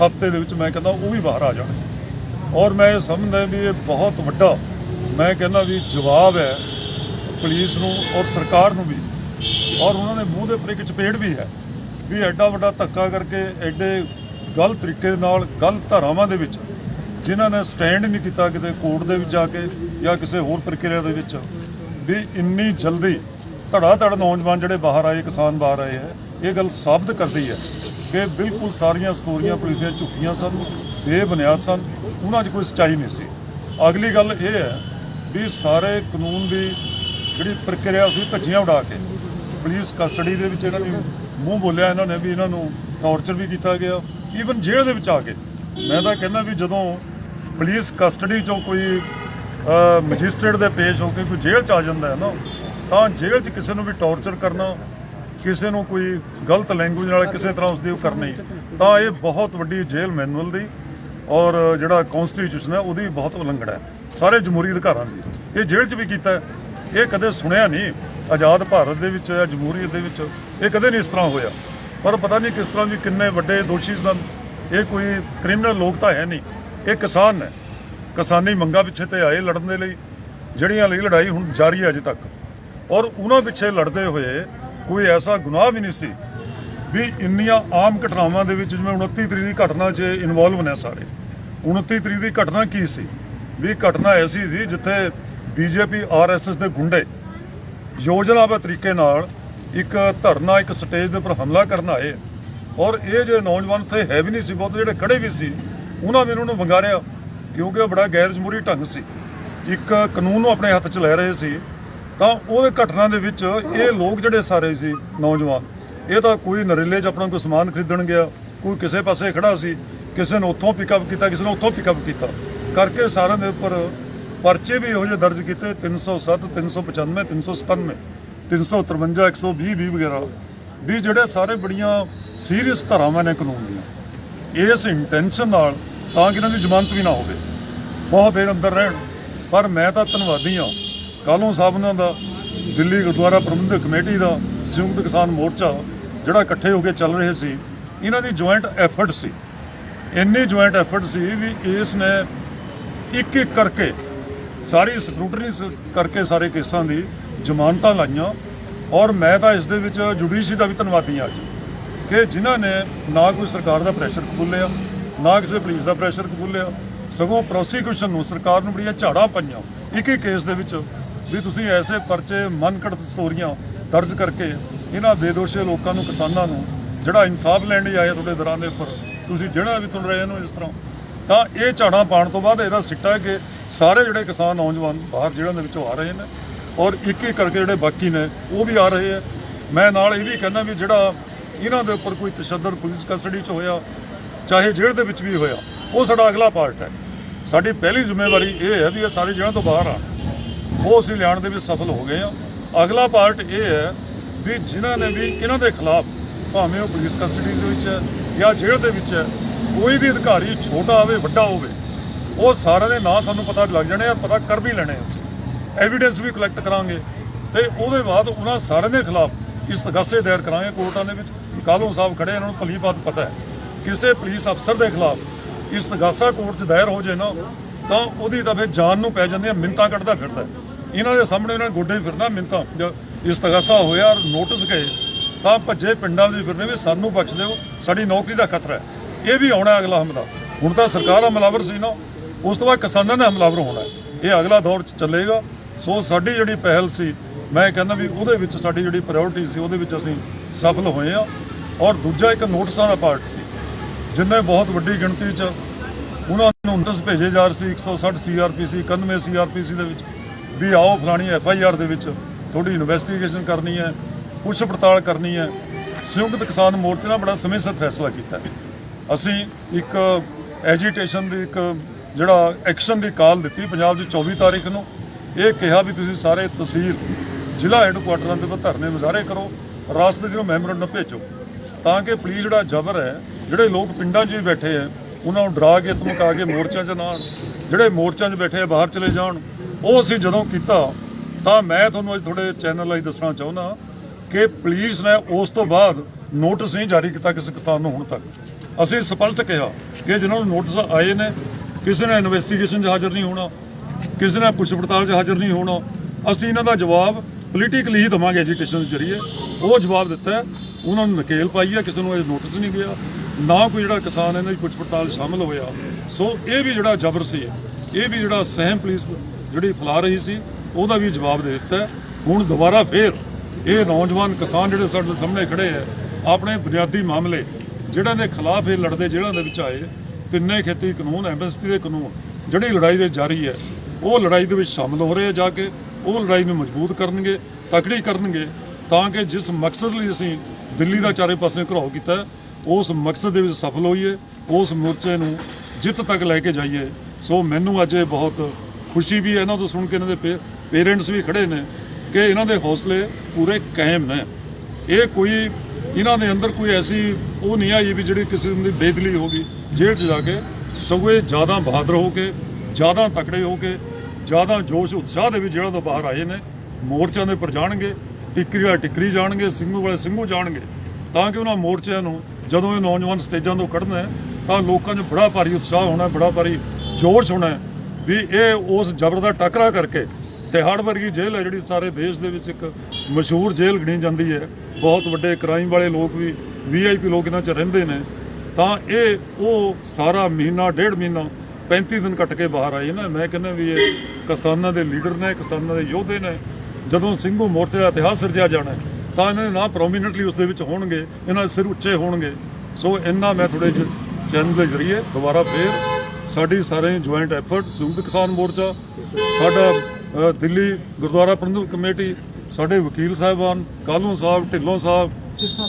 हफ्ते दे विच मैं कहना वो भी बाहर आ जाने। और मैं समझदा भी ये बहुत वड्डा मैं कहना भी जवाब है पुलिस नूं और सरकार नूं भी, और उन्होंने मूँह के उपर एक चपेट भी है भी एडा वड्डा धक्का करके एडे गलत तरीके नाल गलत धारावां दे विच जिन्हां ने स्टैंड नहीं किया किते कोर्ट दे विच जाके या किसी होर प्रक्रिया दे विच भी इन्नी जल्दी धड़ा नौजवान जिहड़े बाहर आए, किसान बाहर आए है, ये गल साबित करती है कि बिल्कुल सारियां स्टोरियां पुलिस दियां झूठियां सन, बेबुनियाद सन, उन्हां 'च कोई सच्चाई नहीं सी। अगली गल ये है भी सारे कानून की जिहड़ी प्रक्रिया सी धज्जियां उड़ा के पुलिस कस्टडी दे विच इन्हां ने मूँह बोलिया, इन्होंने भी इन्हों टॉर्चर भी किया गया, ईवन जेल दे विच आके। मैं तो कहना भी जदों पुलिस कस्टडी चों कोई मजिस्ट्रेट दे पेश होकर कोई जेल च आ जाता है ना, तो जेल च किसी भी टॉर्चर करना, किसी को कोई गलत लैंगुएज नाल किसी तरह उसकी करनी, तो ये बहुत वड्डी जेल मैनुअल की और जिहड़ा कॉन्स्टिट्यूशन है वो बहुत उलंघन है सारे जमहूरी अधिकारां दी। ये जेल च भी किया, ये कदे सुनिया नहीं आज़ाद भारत दे विच या जमहूरीयत दे विच ये कदे नहीं इस तरह होया। पर पता नहीं किस तरह भी किन्ने वड्डे दोषी सन, ये कोई क्रिमिनल लोग तो है नहीं, ये किसान ने किसानी मंगा पिछे ते आए लड़न दे लई, जड़ियां लई लड़ाई हुण जारी है अजे तक, और उन्हां पिछे लड़दे हुए कोई ऐसा गुनाह भी नहीं सी भी इन्नियां आम घटनावां दे विच जिवें 29 तरीक की घटना 'च इनवॉल्व ने सारे। 29 तरीक की घटना की सी भी घटना ऐसी सी जिथे बीजेपी RSS के गुंडे योजनाबद्ध तरीके नाल एक धरना एक स्टेज के उपर हमला करना आए, और ये जो नौजवान उत्थे है भी नहीं सी बहुत, जिहड़े खड़े भी सी उन्होंने इन्होंने वंगारिया क्योंकि वो बड़ा गैर जमहूरी ढंग से एक कानून अपने हत्थ च लै रहे सी। तो वो घटना दे विच ये लोग जिहड़े सारे सी नौजवान, ये तो कोई नरेले च अपना कोई समान खरीदण गया, कोई किसी पासे खड़ा सी, किसी ने उत्थों पिकअप किया, किसी ने उत्थों पिकअप किया करके सारे दे उपर परचे भी इहो जिहे दर्ज किए 307, 395, 397, 353, 120 वगैरह भी, जिहड़े सारे बड़ियां सीरीयस धारावां ने कानून दी, इस इंटेंशन नाल तां कि इन्हां दी जमानत भी ना होवे, बहुत देर अंदर रहन। पर मैं तो धन्नवादी हाँ कालों साहब उन्हां दा, दिल्ली गुरुद्वारा प्रबंधक कमेटी का, संयुक्त किसान मोर्चा जिहड़ा इकट्ठे होकर चल रहे सी, इन्हां दी जॉइंट एफर्ट सी, इन्नी जॉइंट एफर्ट सी भी इस ने एक एक करके सारी स्क्रूटनी करके सारे केसां की जमानतां लाइयां। और मैं तो इस दे विच जुडिशरी का भी धन्नवादी हाँ अज कि जिन्हां ने ना कोई सरकार का प्रैशर कबूलिया, ना किसी पुलिस का प्रैशर कबूलिया, सगों प्रोसीक्यूशन नूं सरकार नूं बड़ियां झाड़ां पाईयां एक ही केस दे विच भी तुसीं ऐसे परचे मनघड़त स्टोरियां दर्ज करके इन्हां बेदोशे लोकां नूं, किसानां नूं जिहड़ा इंसाफ लैण लई आया तुहाडे दरां दे उपर तुसीं ਜਿਹੜਾ भी तुल रहे हो इस तरह, तो ये झाड़ां पाउण तो बाद इहदा सिੱਟਾ है कि सारे जिहड़े किसान नौजवान बाहर जेल੍ਹਾਂ ਦੇ ਵਿੱਚੋਂ आ रहे हैं और एक एक करके जिहड़े बाकी ने वो भी आ रहे हैं। मैं नाल ये भी कहना भी जिहड़ा इन्हां दे उपर कोई तशद्दद पुलिस कस्टडी 'ਚ होया, चाहे जेल੍ਹ ਦੇ ਵਿੱਚ भी होया, वो साडा अगला पार्ट है। साडी पहली जिम्मेवारी ये है भी ये सारे जेल੍ਹਾਂ ਤੋਂ बाहर आण, वो असीं लियाण ਦੇ ਵਿੱਚ सफल हो गए हैं। अगला पार्ट ये है भी जिन्हां ने भी इन्हां दे खिलाफ भावें वो पुलिस कस्टडी ਦੇ ਵਿੱਚ है या जेल੍ਹ ਦੇ ਵਿੱਚ है, कोई भी अधिकारी छोटा होवे वड्डा होवे, वो सारे दे नां सानूं पता लग जाने, पता कर भी लेने, असीं एविडेंस भी कलैक्ट करांगे ते ਉਹਦੇ बाद उन्हां सारे दे खिलाफ इस्तगासे दायर करांगे कोर्टां दे विच। कालों साहब खड़े, इन्हां नूं भली बात पता है किसी पुलिस अफसर के खिलाफ इस्तगासा कोर्ट 'ਚ दायर हो जाए ना तो ਉਹਦੀ ਤਾਂ फिर जान नूं पै जांदियां, मिन्नतां कड्ढदा फिरदा। इन्हां दे सामने इन्हां गोडे फिरना मिन्नतां, जब इस्तगासा होया नोटिस गए तो भज्जे पिंडां 'ਚ फिरने भी सानूं बख्श दिओ, साडी नौकरी का खतरा है। ये भी आना अगला हमला, हुण तां सरकार हमलावर सी ना, उस तो बाद किसानां ने हमलावर होना है, ये अगला दौर चलेगा। सो साडी जिहड़ी पहल सी, मैं कहना भी ਉਹਦੇ ਵਿੱਚ ਸਾਡੀ ਜਿਹੜੀ ਪ੍ਰਾਇਓਰਟੀ ਸੀ ਉਹਦੇ ਵਿੱਚ ਅਸੀਂ सफल होए हैं। और दूजा एक नोटिसां ਦਾ पार्ट सी, जिन्हें बहुत वड्डी गिणती 'ਚ ਉਹਨਾਂ ਨੂੰ ਨੋਟਿਸ ਭੇਜੇ ਜਾ ਰਹੇ ਸੀ 160 CRPC 91 CRPC ਦੇ ਵਿੱਚ ਵੀ आओ फलानी FIR ਦੇ ਵਿੱਚ थोड़ी इन्वेस्टिगेशन करनी है, पुछ पड़ताल करनी है। संयुक्त किसान मोर्चे ने बड़ा समय सिर फैसला किया, असी एक एजीटेशन की एक जिहड़ा एक्शन की कॉल दी पंजाब 'ਚ 24 तारीख को, ये कहा भी तुसीं सारे तहसील जिला हैडकुआटरां दे धरने मुजाहरे करो, रास्ते जो मैमोरेंडम भेजो ताकि पुलिस जिहड़ा जबर है, जिहड़े लोग पिंडां 'ਚ भी बैठे हैं उन्होंने डरा के धमका के मोर्चों 'ਚ ना आउण, जिहड़े मोर्चों 'ਚ बैठे बाहर चले जाण। वो असीं जदों कीता तो मैं तुहानूं अज थोड़े चैनल राਹੀਂ दसना चाहुंदा कि पुलिस ने उस तो बाद नोटिस नहीं जारी किया किसी किसान नूं हुण तक। ਅਸੀਂ ਸਪਸ਼ਟ ਕਿਹਾ ਕਿ ਜਿਨ੍ਹਾਂ ਨੂੰ ਨੋਟਿਸ ਆਏ ਨੇ ਕਿਸੇ ਨੇ ਇਨਵੈਸਟੀਗੇਸ਼ਨ 'ਚ ਹਾਜ਼ਰ ਨਹੀਂ ਹੋਣਾ, ਕਿਸੇ ਨੇ ਪੁੱਛ ਪੜਤਾਲ 'ਚ ਹਾਜ਼ਰ ਨਹੀਂ ਹੋਣਾ। ਅਸੀਂ ਇਹਨਾਂ ਦਾ ਜਵਾਬ ਪੋਲੀਟੀਕਲੀ ਹੀ ਦੇਵਾਂਗੇ, ਐਜੀਟੇਸ਼ਨ ਦੇ ਜ਼ਰੀਏ। ਉਹ ਜਵਾਬ ਦਿੱਤਾ ਹੈ, ਉਹਨਾਂ ਨੂੰ ਨਕੇਲ ਪਾਈ ਹੈ, ਕਿਸੇ ਨੂੰ ਇਹ ਨੋਟਿਸ ਨਹੀਂ ਗਿਆ, ਨਾ ਕੋਈ ਜਿਹੜਾ ਕਿਸਾਨ ਇਹਨਾਂ ਦੀ ਪੁੱਛ ਪੜਤਾਲ 'ਚ ਸ਼ਾਮਲ ਹੋਇਆ। ਸੋ ਇਹ ਵੀ ਜਿਹੜਾ ਜ਼ਬਰ ਸੀ, ਇਹ ਵੀ ਜਿਹੜਾ ਸਹਿਮ ਪੁਲਿਸ ਜਿਹੜੀ ਫੈਲਾ ਰਹੀ ਸੀ, ਉਹਦਾ ਵੀ ਜਵਾਬ ਦੇ ਦਿੱਤਾ ਹੈ। ਹੁਣ ਦੁਬਾਰਾ ਫੇਰ ਇਹ ਨੌਜਵਾਨ ਕਿਸਾਨ ਜਿਹੜੇ ਸਾਡੇ ਸਾਹਮਣੇ ਖੜੇ ਹੈ, ਆਪਣੇ ਬੁਨਿਆਦੀ ਮਾਮਲੇ ਜਿਹੜਾ ਦੇ ਖਿਲਾਫ ਇਹ ਲੜਦੇ ਜੇਲ੍ਹਾਂ ਦੇ ਵਿੱਚ ਆਏ, ਤਿੰਨੇ ਖੇਤੀ ਕਾਨੂੰਨ, ਐਮਐਸਪੀ ਦੇ ਕਾਨੂੰਨ, ਜਿਹੜੀ ਲੜਾਈ ਦੇ ਜਾਰੀ ਹੈ, ਉਹ ਲੜਾਈ ਦੇ ਵਿੱਚ ਸ਼ਾਮਲ ਹੋ ਰਹੇ ਆ। ਜਾ ਕੇ ਉਹ ਲੜਾਈ ਨੂੰ ਮਜ਼ਬੂਤ ਕਰਨਗੇ, ਤਕੜੀ ਕਰਨਗੇ, ਤਾਂ ਕਿ ਜਿਸ ਮਕਸਦ ਲਈ ਅਸੀਂ ਦਿੱਲੀ ਦਾ ਚਾਰੇ ਪਾਸੇ ਘਿਰਾਓ ਕੀਤਾ, ਉਸ ਮਕਸਦ ਦੇ ਵਿੱਚ ਸਫਲ ਹੋਈਏ, ਉਸ ਮੋਰਚੇ ਨੂੰ ਜਿੱਤ ਤੱਕ ਲੈ ਕੇ ਜਾਈਏ। ਸੋ ਮੈਨੂੰ ਅੱਜ ਇਹ ਬਹੁਤ ਖੁਸ਼ੀ ਵੀ ਹੈ ਇਹਨਾਂ ਤੋਂ ਸੁਣ ਕੇ, ਇਹਨਾਂ ਦੇ ਪੇਰੈਂਟਸ ਵੀ ਖੜੇ ਨੇ ਕਿ ਇਹਨਾਂ ਦੇ ਹੌਸਲੇ ਪੂਰੇ ਕਾਇਮ ਨੇ। ਇਹ ਕੋਈ ਇਹਨਾਂ ਦੇ ਅੰਦਰ ਕੋਈ ਐਸੀ ਉਹ ਨਹੀਂ ਆਈ ਵੀ ਜਿਹੜੀ ਕਿਸੇ ਦੀ ਬੇਦਲੀ ਹੋ ਗਈ ਜੇਲ੍ਹ 'ਚ ਜਾ ਕੇ। ਸਗੋਂ ਇਹ ਜ਼ਿਆਦਾ ਬਹਾਦਰ ਹੋ ਕੇ, ਜ਼ਿਆਦਾ ਤਕੜੇ ਹੋ ਕੇ, ਜ਼ਿਆਦਾ ਜੋਸ਼ ਉਤਸ਼ਾਹ ਦੇ ਵਿੱਚ ਜਿਹੜਾ ਤੋਂ ਬਾਹਰ ਆਏ ਨੇ। ਮੋਰਚਿਆਂ ਦੇ ਉੱਪਰ ਜਾਣਗੇ, ਟਿੱਕਰੀ ਵਾਲੇ ਟਿੱਕਰੀ ਜਾਣਗੇ, ਸਿੰਘੂ ਵਾਲੇ ਸਿੰਘੂ ਜਾਣਗੇ, ਤਾਂ ਕਿ ਉਹਨਾਂ ਮੋਰਚਿਆਂ ਨੂੰ ਜਦੋਂ ਇਹ ਨੌਜਵਾਨ ਸਟੇਜਾਂ ਤੋਂ ਕੱਢਣਾ ਹੈ ਤਾਂ ਲੋਕਾਂ 'ਚ ਬੜਾ ਭਾਰੀ ਉਤਸ਼ਾਹ ਹੋਣਾ, ਬੜਾ ਭਾਰੀ ਜੋਸ਼ ਹੋਣਾ ਵੀ ਇਹ ਉਸ ਜ਼ਬਰ ਦਾ ਟਾਕਰਾ ਕਰਕੇ। ਤਿਹਾੜ ਵਰਗੀ ਜੇਲ੍ਹ ਹੈ ਜਿਹੜੀ ਸਾਰੇ ਦੇਸ਼ ਦੇ ਵਿੱਚ ਇੱਕ ਮਸ਼ਹੂਰ ਜੇਲ੍ਹ ਗਿਣੀ ਜਾਂਦੀ ਹੈ, ਬਹੁਤ ਵੱਡੇ ਕ੍ਰਾਈਮ ਵਾਲੇ ਲੋਕ ਵੀ, VIP ਲੋਕ ਇਹਨਾਂ 'ਚ ਰਹਿੰਦੇ ਨੇ, ਤਾਂ ਇਹ ਉਹ ਸਾਰਾ ਮਹੀਨਾ, ਡੇਢ ਮਹੀਨਾ, 35 ਦਿਨ ਕੱਟ ਕੇ ਬਾਹਰ ਆਏ ਨਾ। ਮੈਂ ਕਹਿੰਦਾ ਵੀ ਇਹ ਕਿਸਾਨਾਂ ਦੇ ਲੀਡਰ ਨੇ, ਕਿਸਾਨਾਂ ਦੇ ਯੋਧੇ ਨੇ। ਜਦੋਂ ਸਿੰਘੂ ਮੋਰਚੇ ਦਾ ਇਤਿਹਾਸ ਸਿਰਜਿਆ ਜਾਣਾ ਤਾਂ ਇਹਨਾਂ ਦੇ ਨਾਂ ਪ੍ਰੋਮੀਨੈਂਟਲੀ ਉਸ ਦੇ ਵਿੱਚ ਹੋਣਗੇ, ਇਹਨਾਂ ਦੇ ਸਿਰ ਉੱਚੇ ਹੋਣਗੇ। ਸੋ ਇੰਨਾ ਮੈਂ ਥੋੜ੍ਹੇ ਚੈਨਲ ਦੇ ਜ਼ਰੀਏ ਦੁਬਾਰਾ ਫੇਰ ਸਾਡੀ ਸਾਰੇ ਜੁਆਇੰਟ ਐਫਰਟ, ਸੰਯੁਕਤ ਕਿਸਾਨ ਮੋਰਚਾ, ਸਾਡਾ ਦਿੱਲੀ ਗੁਰਦੁਆਰਾ ਪ੍ਰਬੰਧਕ ਕਮੇਟੀ, ਸਾਡੇ ਵਕੀਲ ਸਾਹਿਬਾਨ ਕਾਲੂ ਸਾਹਿਬ, ਢਿੱਲੋਂ ਸਾਹਿਬ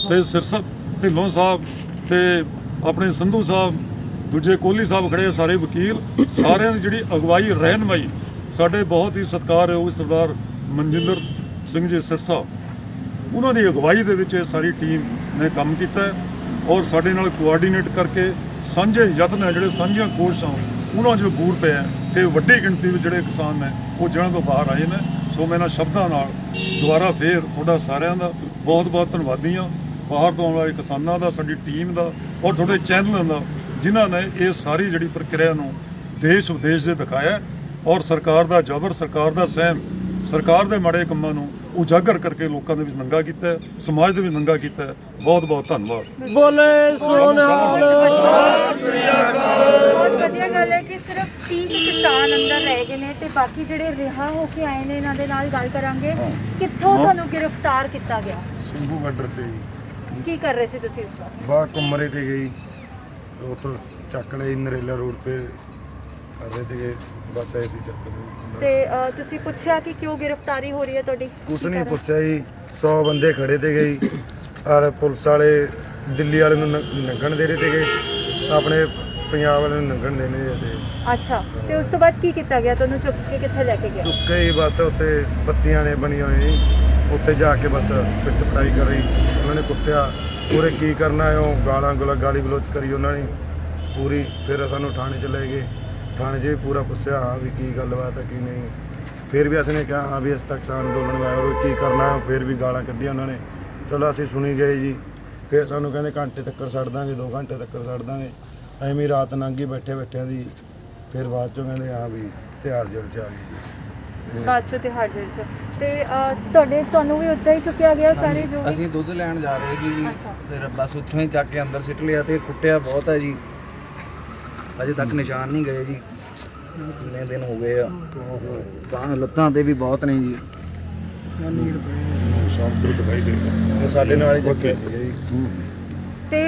ਤੇ ਸਿਰਸਾ ਢਿੱਲੋਂ ਸਾਹਿਬ ਤੇ ਆਪਣੇ ਸੰਧੂ ਸਾਹਿਬ, ਦੂਜੇ ਕੋਹਲੀ ਸਾਹਿਬ ਖੜੇ ਆ, ਸਾਰੇ ਵਕੀਲ, ਸਾਰਿਆਂ ਦੀ ਜਿਹੜੀ ਅਗਵਾਈ, ਰਹਿਨਮਾਈ, ਸਾਡੇ ਬਹੁਤ ਹੀ ਸਤਿਕਾਰਯੋਗ ਸਰਦਾਰ ਮਨਜਿੰਦਰ ਸਿੰਘ ਜੀ ਸਿਰਸਾ, ਉਹਨਾਂ ਦੀ ਅਗਵਾਈ ਦੇ ਵਿੱਚ ਇਹ ਸਾਰੀ ਟੀਮ ਨੇ ਕੰਮ ਕੀਤਾ ਹੈ। ਔਰ ਸਾਡੇ ਨਾਲ ਕੋਆਰਡੀਨੇਟ ਕਰਕੇ ਸਾਂਝੇ ਯਤਨ ਹੈ, ਜਿਹੜੇ ਸਾਂਝੀਆਂ ਕੋਸ਼ਿਸ਼ਾਂ, ਉਹਨਾਂ 'ਚ ਬੂਰ ਪਿਆ ਕਿ ਵੱਡੀ ਗਿਣਤੀ ਵਿੱਚ ਜਿਹੜੇ ਕਿਸਾਨ ਨੇ ਉਹ ਜੇਲ੍ਹਾਂ ਤੋਂ ਬਾਹਰ ਆਏ ਨੇ। ਸੋ ਮੈਂ ਇਹਨਾਂ ਸ਼ਬਦਾਂ ਨਾਲ ਦੁਬਾਰਾ ਫੇਰ ਤੁਹਾਡਾ ਸਾਰਿਆਂ ਦਾ ਬਹੁਤ ਬਹੁਤ ਧੰਨਵਾਦੀ ਹਾਂ, ਬਾਹਰ ਤੋਂ ਆਉਣ ਵਾਲੇ ਕਿਸਾਨਾਂ ਦਾ, ਸਾਡੀ ਟੀਮ ਦਾ, ਔਰ ਤੁਹਾਡੇ ਚੈਨਲਾਂ ਦਾ, ਜਿਨ੍ਹਾਂ ਨੇ ਇਹ ਸਾਰੀ ਜਿਹੜੀ ਪ੍ਰਕਿਰਿਆ ਨੂੰ ਦੇਸ਼ ਵਿਦੇਸ਼ ਦੇ ਦਿਖਾਇਆ, ਔਰ ਸਰਕਾਰ ਦਾ ਜ਼ਬਰ, ਸਰਕਾਰ ਦਾ ਸਹਿਮ, ਸਰਕਾਰ ਦੇ ਮਾੜੇ ਕੰਮਾਂ ਨੂੰ ਉਜਾਗਰ ਕਰਕੇ ਲੋਕਾਂ ਦੇ ਵਿੱਚ ਨੰਗਾ ਕੀਤਾ ਹੈ, ਸਮਾਜ ਦੇ ਵਿੱਚ ਨੰਗਾ ਕੀਤਾ ਹੈ। ਬਹੁਤ ਬਹੁਤ ਧੰਨਵਾਦ। ਬੋਲੇ ਸੋਨਿਹਾਲ। ਬਹੁਤ ਵਧੀਆ ਗੱਲ ਹੈ ਕਿ ਸਿਰਫ 30 ਕਿਸਾਨ ਅੰਦਰ ਰਹਿ ਗਏ ਨੇ ਤੇ ਬਾਕੀ ਜਿਹੜੇ ਰਿਹਾ ਹੋ ਕੇ ਆਏ ਨੇ, ਇਹਨਾਂ ਦੇ ਨਾਲ ਗੱਲ ਕਰਾਂਗੇ। ਕਿੱਥੋਂ ਤੁਹਾਨੂੰ ਗ੍ਰਿਫਤਾਰ ਕੀਤਾ ਗਿਆ? ਸਿੰਘੂ ਬਾਰਡਰ ਤੇ ਕੀ ਕਰ ਰਹੇ ਸੀ ਤੁਸੀਂ ਇਸ ਵਕਤ? ਬਾਹਰ ਕੁਮਰੇ ਤੇ ਗਈ, ਉਤੋਂ ਚੱਕ ਲਈ ਨਰੇਲਾ ਰੋਡ ਤੇ ਕਰ ਰਹੇ ਤੇ ਬਸ ਐਸੀ ਚੱਕ ਲਈ। ਤੇ ਤੁਸੀਂ ਪੁੱਛਿਆ ਕਿ ਕਿਉਂ ਗ੍ਰਿਫਤਾਰੀ ਹੋ ਰਹੀ ਹੈ ਤੁਹਾਡੀ? ਕੁਛ ਨਹੀਂ ਪੁੱਛਿਆ ਜੀ, 100 ਬੰਦੇ ਖੜੇ ਤੇ ਗਈ, ਔਰ ਪੁਲਿਸ ਵਾਲੇ ਦਿੱਲੀ ਵਾਲੇ ਨੂੰ ਲੰਘਣ ਦੇ ਰਹੇ ਤੇ ਗਏ, ਆਪਣੇ ਪੰਜਾਬ ਵਾਲੇ ਨੂੰ ਲੰਘਣ ਦੇਣੇ ਤੇ। ਅੱਛਾ, ਤੇ ਉਸ ਤੋਂ ਬਾਅਦ ਕੀ ਕੀਤਾ ਗਿਆ? ਤੁਹਾਨੂੰ ਚੁੱਕ ਕੇ ਕਿੱਥੇ ਲੈ ਕੇ ਗਿਆ? ਚੁੱਕੇ ਹੀ ਬਸ ਉੱਤੇ ਬੱਤੀਆਂ ਨੇ ਬਣੀਆਂ ਹੋਈਆਂ ਜੀ, ਉੱਤੇ ਜਾ ਕੇ ਬਸ ਪਿੱਟ ਪਟਾਈ ਕਰ ਰਹੀ, ਉਹਨਾਂ ਨੇ ਕੁੱਟਿਆ ਪੂਰੇ। ਕੀ ਕਰਨਾ ਹੈ, ਉਹ ਗਾਲੀ ਗਲੋਚ ਕਰੀ ਉਹਨਾਂ ਨੇ ਪੂਰੀ। ਫਿਰ ਸਾਨੂੰ ਥਾਣੇ 'ਚ ਲੈ ਗਏ, ਥਾਣੇ 'ਚ ਵੀ ਪੂਰਾ ਪੁੱਛਿਆ ਹਾਂ ਵੀ ਕੀ ਗੱਲਬਾਤ ਹੈ ਕੀ ਨਹੀਂ। ਫਿਰ ਵੀ ਅਸੀਂ ਨੇ ਕਿਹਾ ਹਾਂ ਵੀ ਇਸ ਤੱਕ ਕਿਸਾਨ ਅੰਦੋਲਨ ਵਾਇਆ ਉਹ ਕੀ ਕਰਨਾ ਹੈ। ਫਿਰ ਵੀ ਗਾਲਾਂ ਕੱਢੀਆਂ ਉਹਨਾਂ ਨੇ, ਚਲੋ ਅਸੀਂ ਸੁਣੀ ਗਏ ਜੀ। ਫਿਰ ਸਾਨੂੰ ਕਹਿੰਦੇ ਘੰਟੇ ਤੱਕ ਛੱਡ ਦਾਂਗੇ, 2 ਘੰਟੇ ਤੱਕ ਛੱਡ ਦਾਂਗੇ। ਐਵੇਂ ਰਾਤ ਲੰਘੀ ਬੈਠਿਆਂ ਦੀ। ਫਿਰ ਬਾਅਦ 'ਚੋਂ ਕਹਿੰਦੇ ਹਾਂ ਵੀ ਤਿਹਾੜ ਜੇਲ੍ਹ 'ਚ ਆ ਗਈ। ਬਾਅਦ ਚੋਂ ਤਿਹਾੜ ਜੇਲ੍ਹ 'ਚ। ਤੇ ਤੁਹਾਨੂੰ ਵੀ ਉੱਦਾਂ ਹੀ ਚੁੱਕਿਆ ਗਿਆ ਸਾਰੇ ਜੋ ਵੀ? ਅਸੀਂ ਦੁੱਧ ਲੈਣ ਜਾ ਰਹੇ ਸੀ ਜੀ, ਅੱਛਾ। ਫਿਰ ਬਸ ਉੱਥੋਂ ਹੀ ਚੱਕ ਕੇ ਅੰਦਰ ਸਿੱਟ ਲਿਆ ਤੇ ਕੁੱਟਿਆ ਬਹੁਤ ਹੈ ਜੀ। ਅਜੇ ਤੱਕ ਨਿਸ਼ਾਨ ਨਹੀਂ ਗਏ ਜੀ, ਕਿੰਨੇ ਦਿਨ ਹੋ ਗਏ ਆ। ਬਾਹਾਂ ਲੱਤਾਂ ਤੇ ਵੀ ਬਹੁਤ ਨੇ ਜੀ। ਇਹ ਸਾਡੇ ਨਾਲ ਹੀ ਚੱਕੇ ਜੀ। ਤੇ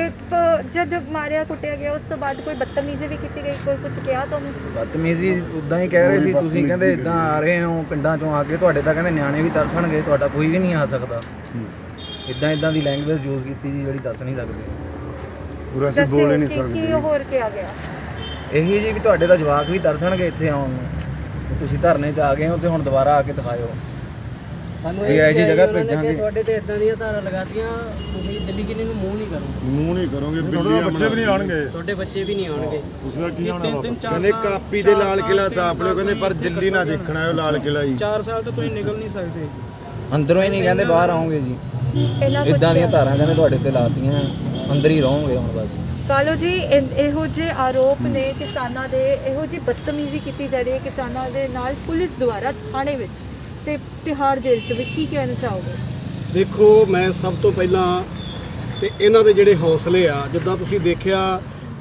ਜਦ ਮਾਰਿਆ ਕੁੱਟਿਆ ਗਿਆ ਉਸ ਤੋਂ ਬਾਅਦ ਕੋਈ ਬਦਤਮੀਜ਼ੀ ਵੀ ਕੀਤੀ ਗਈ? ਕੋਈ ਕੁਝ ਕਿਹਾ ਤੁਹਾਨੂੰ? ਬਦਤਮੀਜ਼ੀ ਉਦਾਂ ਹੀ ਕਹਿ ਰਹੇ ਸੀ, ਤੁਸੀਂ ਕਹਿੰਦੇ ਇਦਾਂ ਆ ਰਹੇ ਹੋ ਪਿੰਡਾਂ ਚੋਂ ਆ ਕੇ, ਤੁਹਾਡੇ ਤਾਂ ਕਹਿੰਦੇ ਨਿਆਣੇ ਵੀ ਤਰਸਣਗੇ, ਤੁਹਾਡਾ ਕੋਈ ਵੀ ਨਹੀਂ ਆ ਸਕਦਾ। ਇਦਾਂ ਦੀ ਲੈਂਗੁਏਜ ਯੂਜ਼ ਕੀਤੀ ਜੀ ਜਿਹੜੀ ਦੱਸ ਨਹੀਂ ਸਕਦੇ। ਪੂਰਾ ਅਸੀਂ ਬੋਲ ਹੀ ਨਹੀਂ ਦੱਸਿਓ ਸਕਦੇ। ਕੀ ਹੋਰ ਕਿਹਾ ਗਿਆ? ਇਹੀ ਜੀ ਵੀ ਤੁਹਾਡੇ ਤਾਂ ਜਵਾਕ ਵੀ ਤਰਸਣਗੇ ਇੱਥੇ ਆਉਣ ਨੂੰ, ਵੀ ਤੁਸੀਂ ਧਰਨੇ 'ਚ ਆ ਗਏ ਹੋ ਤੇ ਹੁਣ ਦੁਬਾਰਾ ਆ ਕੇ ਦਿਖਾਇਓ। ਸਾਨੂੰ ਵੀ ਇਹੋ ਜਿਹੀ ਜਗ੍ਹਾ ਭੇਜਾਂਗੇ। ਤੁਹਾਡੇ ਤੇ ਇਦਾਂ ਦੀਆਂ ਧਾਰਾਂ ਲਗਾਤੀਆਂ, ਤੁਸੀਂ ਦਿੱਲੀ ਕਿੰਨੇ ਨੂੰ ਮੂੰਹ ਨਹੀਂ ਕਰੋਗੇ। ਮੂੰਹ ਨਹੀਂ ਕਰੋਗੇ, ਤੁਹਾਡੇ ਬੱਚੇ ਵੀ ਨਹੀਂ ਆਣਗੇ, ਤੁਹਾਡੇ ਬੱਚੇ ਵੀ ਨਹੀਂ ਆਉਣਗੇ। ਉਸਦਾ ਕੀ ਆਣਾ ਵਾਪਸ? ਕਹਿੰਦੇ ਕਾਪੀ ਦੇ ਲਾਲ ਕਿਲਾ ਛਾਪ ਲਿਓ, ਕਹਿੰਦੇ ਪਰ ਦਿੱਲੀ ਨਾ ਦੇਖਣਾ ਹੈ ਉਹ ਲਾਲ ਕਿਲਾ ਜੀ। 4 ਸਾਲ ਤੋਂ ਤੁਸੀਂ ਨਿਕਲ ਨਹੀਂ ਸਕਦੇ। ਅੰਦਰੋਂ ਹੀ ਨਹੀਂ ਕਹਿੰਦੇ ਬਾਹਰ ਆਉਂਗੇ ਜੀ। ਇਹਨਾਂ ਕੁਛ ਇਦਾਂ ਦੀਆਂ ਧਾਰਾਂ ਕਹਿੰਦੇ ਤੁਹਾਡੇ ਤੇ ਲਾਤੀਆਂ, ਅੰਦਰ ਹੀ ਰਹੋਗੇ ਹੁਣ ਬਸ। ਕਾਲੋ ਜੀ ਇਹੋ ਜਿਹੇ ਆਰੋਪ ਨੇ ਕਿਸਾਨਾਂ ਦੇ, ਇਹੋ ਜਿਹੀ ਬਦਤਮੀਜ਼ੀ ਕੀਤੀ ਜਾ ਰਹੀ ਹੈ ਕਿਸਾਨਾਂ ਦੇ ਨਾਲ ਪੁਲਿਸ ਦੁਆਰਾ ਥਾਣੇ ਵਿੱਚ ਤੇ ਤਿਹਾੜ ਜੇਲ੍ਹ 'ਚ ਵੀ, ਕੀ ਕਹਿਣਾ ਚਾਹੋਗੇ? ਦੇਖੋ, ਮੈਂ ਸਭ ਤੋਂ ਪਹਿਲਾਂ ਤੇ ਇਹਨਾਂ ਦੇ ਜਿਹੜੇ ਹੌਸਲੇ ਆ, ਜਿੱਦਾਂ ਤੁਸੀਂ ਦੇਖਿਆ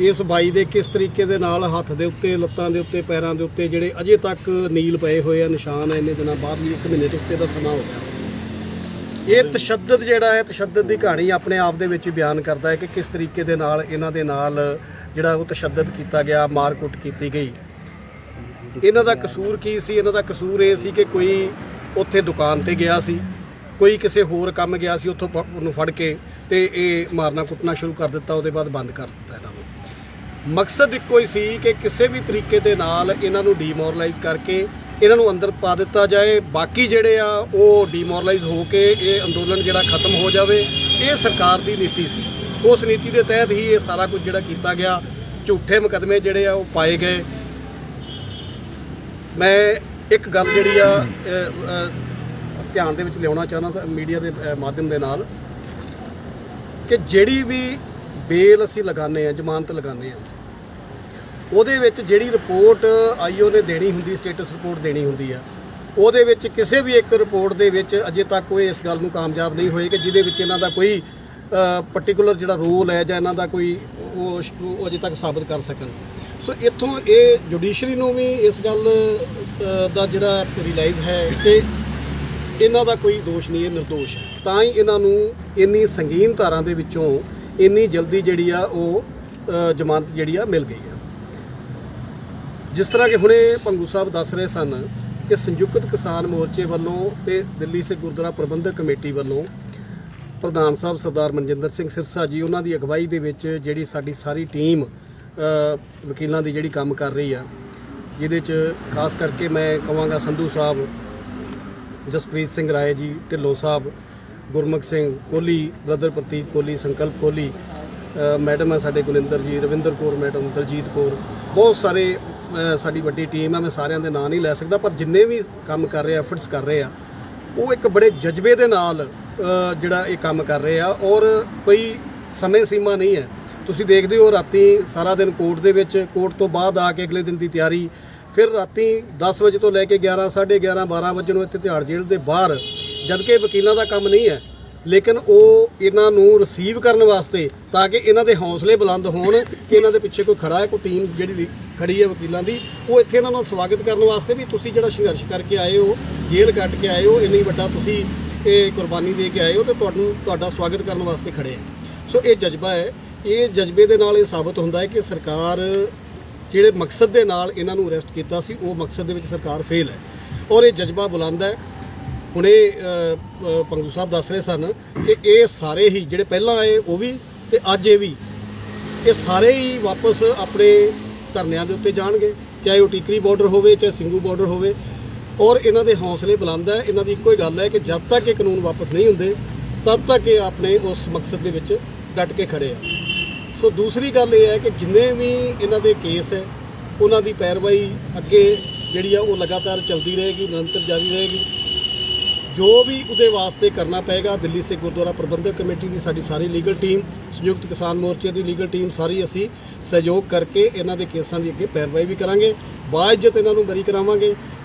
ਇਸ ਬਾਈ ਦੇ ਕਿਸ ਤਰੀਕੇ ਦੇ ਨਾਲ ਹੱਥ ਦੇ ਉੱਤੇ, ਲੱਤਾਂ ਦੇ ਉੱਤੇ, ਪੈਰਾਂ ਦੇ ਉੱਤੇ ਜਿਹੜੇ ਅਜੇ ਤੱਕ ਨੀਲ ਪਏ ਹੋਏ ਆ, ਨਿਸ਼ਾਨ ਆ ਇੰਨੇ ਦਿਨਾਂ ਬਾਅਦ ਵੀ, 1 ਮਹੀਨੇ ਤੋਂ ਉੱਤੇ ਦਾ ਸਮਾਂ ਹੋ ਗਿਆ। ਇਹ ਤਸ਼ੱਦਦ ਜਿਹੜਾ ਹੈ, ਤਸ਼ੱਦਦ ਦੀ ਕਹਾਣੀ ਆਪਣੇ ਆਪ ਦੇ ਵਿੱਚ ਹੀ ਬਿਆਨ ਕਰਦਾ ਹੈ ਕਿ ਕਿਸ ਤਰੀਕੇ ਦੇ ਨਾਲ ਇਹਨਾਂ ਦੇ ਨਾਲ ਜਿਹੜਾ ਉਹ ਤਸ਼ੱਦਦ ਕੀਤਾ ਗਿਆ, ਮਾਰ-ਕੁੱਟ ਕੀਤੀ ਗਈ। ਇਹਨਾਂ ਦਾ ਕਸੂਰ ਕੀ ਸੀ? ਇਹਨਾਂ ਦਾ ਕਸੂਰ ਇਹ ਸੀ ਕਿ ਕੋਈ ਉੱਥੇ ਦੁਕਾਨ ਤੇ ਗਿਆ ਸੀ, ਕੋਈ ਕਿਸੇ ਹੋਰ ਕੰਮ ਗਿਆ ਸੀ, ਉੱਥੋਂ ਉਹਨੂੰ ਫੜ ਕੇ ਤੇ ਇਹ ਮਾਰਨਾ ਕੁੱਟਣਾ ਸ਼ੁਰੂ ਕਰ ਦਿੱਤਾ, ਉਹਦੇ ਬਾਅਦ ਬੰਦ ਕਰ ਦਿੱਤਾ ਇਹਨਾਂ ਨੂੰ। ਮਕਸਦ ਇੱਕੋ ਹੀ ਸੀ ਕਿ ਕਿਸੇ ਵੀ ਤਰੀਕੇ ਦੇ ਨਾਲ ਇਹਨਾਂ ਨੂੰ ਡੀਮੋਰਲਾਈਜ਼ ਕਰਕੇ ਇਹਨਾਂ ਨੂੰ ਅੰਦਰ ਪਾ ਦਿੱਤਾ ਜਾਏ, ਬਾਕੀ ਜਿਹੜੇ ਆ ਉਹ ਡੀਮੋਰਲਾਈਜ਼ ਹੋ ਕੇ ਇਹ ਅੰਦੋਲਨ ਜਿਹੜਾ ਖਤਮ ਹੋ ਜਾਵੇ। ਇਹ ਸਰਕਾਰ ਦੀ ਨੀਤੀ ਸੀ, ਉਸ ਨੀਤੀ ਦੇ ਤਹਿਤ ਹੀ ਇਹ ਸਾਰਾ ਕੁਝ ਜਿਹੜਾ ਕੀਤਾ ਗਿਆ। ਝੂਠੇ ਮੁਕੱਦਮੇ ਜਿਹੜੇ ਆ ਉਹ ਪਾਏ ਗਏ। ਮੈਂ ਇੱਕ ਗੱਲ ਜਿਹੜੀ ਆ ਧਿਆਨ ਦੇ ਵਿੱਚ ਲਿਆਉਣਾ ਚਾਹੁੰਦਾ ਤਾਂ ਮੀਡੀਆ ਦੇ ਮਾਧਿਅਮ ਦੇ ਨਾਲ, ਕਿ ਜਿਹੜੀ ਵੀ ਬੇਲ ਅਸੀਂ ਲਗਾਉਂਦੇ ਆ, ਜ਼ਮਾਨਤ ਲਗਾਉਂਦੇ ਆ, ਉਹਦੇ ਵਿੱਚ ਜਿਹੜੀ ਰਿਪੋਰਟ ਆਈਓ ਨੇ ਦੇਣੀ ਹੁੰਦੀ, ਸਟੇਟਸ ਰਿਪੋਰਟ ਦੇਣੀ ਹੁੰਦੀ ਆ, ਉਹਦੇ ਵਿੱਚ ਕਿਸੇ ਵੀ ਇੱਕ ਰਿਪੋਰਟ ਦੇ ਵਿੱਚ ਅਜੇ ਤੱਕ ਕੋਈ ਇਸ ਗੱਲ ਨੂੰ ਕਾਮਯਾਬ ਨਹੀਂ ਹੋਏ ਕਿ ਜਿਹਦੇ ਵਿੱਚ ਇਹਨਾਂ ਦਾ ਕੋਈ ਪਾਰਟਿਕੂਲਰ ਜਿਹੜਾ ਰੋਲ ਹੈ ਜਾਂ ਇਹਨਾਂ ਦਾ ਕੋਈ ਉਹ ਅਜੇ ਤੱਕ ਸਾਬਤ ਕਰ ਸਕਣ। ਸੋ ਇੱਥੋਂ ਇਹ ਜੁਡੀਸ਼ਰੀ ਨੂੰ ਵੀ ਇਸ ਗੱਲ ਦਾ ਜਿਹੜਾ ਰਿਲਾਈਜ਼ ਹੈ ਕਿ ਇਹਨਾਂ ਦਾ ਕੋਈ ਦੋਸ਼ ਨਹੀਂ, ਇਹ ਨਿਰਦੋਸ਼ ਹੈ, ਤਾਂ ਹੀ ਇਹਨਾਂ ਨੂੰ ਇੰਨੀ ਸੰਗੀਨ ਧਾਰਾਂ ਦੇ ਵਿੱਚੋਂ ਇੰਨੀ ਜਲਦੀ ਜਿਹੜੀ ਆ ਉਹ ਜ਼ਮਾਨਤ ਜਿਹੜੀ ਆ ਮਿਲ ਗਈ ਆ। ਜਿਸ ਤਰ੍ਹਾਂ ਕਿ ਹੁਣੇ ਭੰਗੂ ਸਾਹਿਬ ਦੱਸ ਰਹੇ ਸਨ ਕਿ ਸੰਯੁਕਤ ਕਿਸਾਨ ਮੋਰਚੇ ਵੱਲੋਂ ਤੇ ਦਿੱਲੀ ਸਿੱਖ ਗੁਰਦੁਆਰਾ ਪ੍ਰਬੰਧਕ ਕਮੇਟੀ ਵੱਲੋਂ ਪ੍ਰਧਾਨ ਸਾਹਿਬ ਸਰਦਾਰ ਮਨਜਿੰਦਰ ਸਿੰਘ ਸਿਰਸਾ ਜੀ, ਉਹਨਾਂ ਦੀ ਅਗਵਾਈ ਦੇ ਵਿੱਚ ਜਿਹੜੀ ਸਾਡੀ ਸਾਰੀ ਟੀਮ ਵਕੀਲਾਂ ਦੀ ਜਿਹੜੀ ਕੰਮ ਕਰ ਰਹੀ ਆ, ਜਿਹਦੇ 'ਚ ਖਾਸ ਕਰਕੇ ਮੈਂ ਕਹਾਂਗਾ ਸੰਧੂ ਸਾਹਿਬ, ਜਸਪ੍ਰੀਤ ਸਿੰਘ ਰਾਏ ਜੀ, ਢਿੱਲੋਂ ਸਾਹਿਬ, ਗੁਰਮੁਖ ਸਿੰਘ ਕੋਹਲੀ, ਬ੍ਰਦਰ ਪ੍ਰਤੀਕ ਕੋਹਲੀ, ਸੰਕਲਪ ਕੋਹਲੀ, ਮੈਡਮ ਹੈ ਸਾਡੇ ਗੁਰਿੰਦਰ ਜੀ, ਰਵਿੰਦਰ ਕੌਰ ਮੈਡਮ, ਦਲਜੀਤ ਕੌਰ, ਬਹੁਤ ਸਾਰੇ ਸਾਡੀ ਵੱਡੀ ਟੀਮ ਹੈ। ਮੈਂ ਸਾਰਿਆਂ ਦੇ ਨਾਂ ਨਹੀਂ ਲੈ ਸਕਦਾ, ਪਰ ਜਿੰਨੇ ਵੀ ਕੰਮ ਕਰ ਰਹੇ, ਐਫਰਟਸ ਕਰ ਰਹੇ ਆ, ਉਹ ਇੱਕ ਬੜੇ ਜਜ਼ਬੇ ਦੇ ਨਾਲ ਜਿਹੜਾ ਇਹ ਕੰਮ ਕਰ ਰਹੇ ਆ, ਔਰ ਕੋਈ ਸਮੇਂ ਸੀਮਾ ਨਹੀਂ ਹੈ। ਤੁਸੀਂ ਦੇਖਦੇ ਹੋ ਰਾਤੀ ਸਾਰਾ ਦਿਨ ਕੋਰਟ ਦੇ ਵਿੱਚ, ਕੋਰਟ ਤੋਂ ਬਾਅਦ ਆ ਕੇ ਅਗਲੇ ਦਿਨ ਦੀ ਤਿਆਰੀ, ਫਿਰ ਰਾਤੀ 10 ਵਜੇ ਤੋਂ ਲੈ ਕੇ 11, 11:30, 12 ਵਜੇ ਨੂੰ ਇੱਥੇ ਤਿਹਾੜ ਜੇਲ੍ਹ ਦੇ ਬਾਹਰ, ਜਦ ਕਿ ਵਕੀਲਾਂ ਦਾ ਕੰਮ ਨਹੀਂ ਹੈ, ਲੇਕਿਨ ਉਹ ਇਹਨਾਂ ਨੂੰ ਰਿਸੀਵ ਕਰਨ ਵਾਸਤੇ, ਤਾਂ ਕਿ ਇਹਨਾਂ ਦੇ ਹੌਸਲੇ ਬੁਲੰਦ ਹੋਣ ਕਿ ਇਹਨਾਂ ਦੇ ਪਿੱਛੇ ਕੋਈ ਖੜਾ ਹੈ, ਕੋਈ ਟੀਮ ਜਿਹੜੀ ਖੜੀ ਹੈ ਵਕੀਲਾਂ ਦੀ, ਉਹ ਇੱਥੇ ਇਹਨਾਂ ਨੂੰ ਸਵਾਗਤ ਕਰਨ ਵਾਸਤੇ ਵੀ ਤੁਸੀਂ ਜਿਹੜਾ ਸੰਘਰਸ਼ ਕਰਕੇ ਆਏ ਹੋ, ਜੇਲ੍ਹ ਕੱਟ ਕੇ ਆਏ ਹੋ, ਇੰਨੀ ਵੱਡਾ ਤੁਸੀਂ ਇਹ ਕੁਰਬਾਨੀ ਦੇ ਕੇ ਆਏ ਹੋ, ਤੇ ਤੁਹਾਡਾ ਸਵਾਗਤ ਕਰਨ ਵਾਸਤੇ ਖੜੇ ਆ। ਸੋ ਇਹ ਜਜ਼ਬਾ ਹੈ। ਇਹ ਜਜ਼ਬੇ ਦੇ ਨਾਲ ਇਹ ਸਾਬਤ ਹੁੰਦਾ ਹੈ ਕਿ ਸਰਕਾਰ ਜਿਹੜੇ ਮਕਸਦ ਦੇ ਨਾਲ ਇਹਨਾਂ ਨੂੰ ਅਰੈਸਟ ਕੀਤਾ ਸੀ, ਉਹ ਮਕਸਦ ਦੇ ਵਿੱਚ ਸਰਕਾਰ ਫੇਲ ਹੈ, ਔਰ ਇਹ ਜਜ਼ਬਾ ਬੁਲੰਦ ਹੈ। ਹੁਣੇ ਭੰਗੂ ਸਾਹਿਬ ਦੱਸ ਰਹੇ ਸਨ ਕਿ ਇਹ ਸਾਰੇ ਹੀ ਜਿਹੜੇ ਪਹਿਲਾਂ ਆਏ ਉਹ ਵੀ ਤੇ ਅੱਜ ਇਹ ਵੀ, ਇਹ ਸਾਰੇ ਹੀ ਵਾਪਸ ਆਪਣੇ ਧਰਨਿਆਂ ਦੇ ਉੱਤੇ ਜਾਣਗੇ, ਚਾਹੇ ਉਹ ਟੀਕਰੀ ਬਾਰਡਰ ਹੋਵੇ, ਚਾਹੇ ਸਿੰਘੂ ਬਾਰਡਰ ਹੋਵੇ, ਔਰ ਇਹਨਾਂ ਦੇ ਹੌਸਲੇ ਬੁਲੰਦ ਹੈ। ਇਹਨਾਂ ਦੀ ਇੱਕੋ ਹੀ ਗੱਲ ਹੈ ਕਿ ਜਦ ਤੱਕ ਇਹ ਕਾਨੂੰਨ ਵਾਪਸ ਨਹੀਂ ਹੁੰਦੇ, ਤਦ ਤੱਕ ਇਹ ਆਪਣੇ ਉਸ ਮਕਸਦ ਦੇ ਵਿੱਚ ਡਟ ਕੇ ਖੜੇ ਆ। ਸੋ ਦੂਸਰੀ ਗੱਲ ਇਹ ਹੈ ਕਿ ਜਿੰਨੇ ਵੀ ਇਹਨਾਂ ਦੇ ਕੇਸ ਹੈ, ਉਹਨਾਂ ਦੀ ਪੈਰਵਾਈ ਅੱਗੇ ਜਿਹੜੀ ਆ ਉਹ ਲਗਾਤਾਰ ਚੱਲਦੀ ਰਹੇਗੀ, ਨਿਰੰਤਰ ਜਾਰੀ ਰਹੇਗੀ। ਜੋ ਵੀ ਉਹਦੇ ਵਾਸਤੇ ਕਰਨਾ ਪਏਗਾ, ਦਿੱਲੀ ਸਿੱਖ ਗੁਰਦੁਆਰਾ ਪ੍ਰਬੰਧਕ ਕਮੇਟੀ ਦੀ ਸਾਡੀ ਸਾਰੀ ਲੀਗਲ ਟੀਮ, ਸੰਯੁਕਤ ਕਿਸਾਨ ਮੋਰਚੇ ਦੀ ਲੀਗਲ ਟੀਮ, ਸਾਰੀ ਅਸੀਂ ਸਹਿਯੋਗ ਕਰਕੇ ਇਹਨਾਂ ਦੇ ਕੇਸਾਂ ਦੀ ਅੱਗੇ ਪੈਰਵਾਈ ਵੀ ਕਰਾਂਗੇ, ਬਾਇਜ਼ਤ ਇਹਨਾਂ ਨੂੰ ਬਰੀ ਕਰਾਵਾਂਗੇ।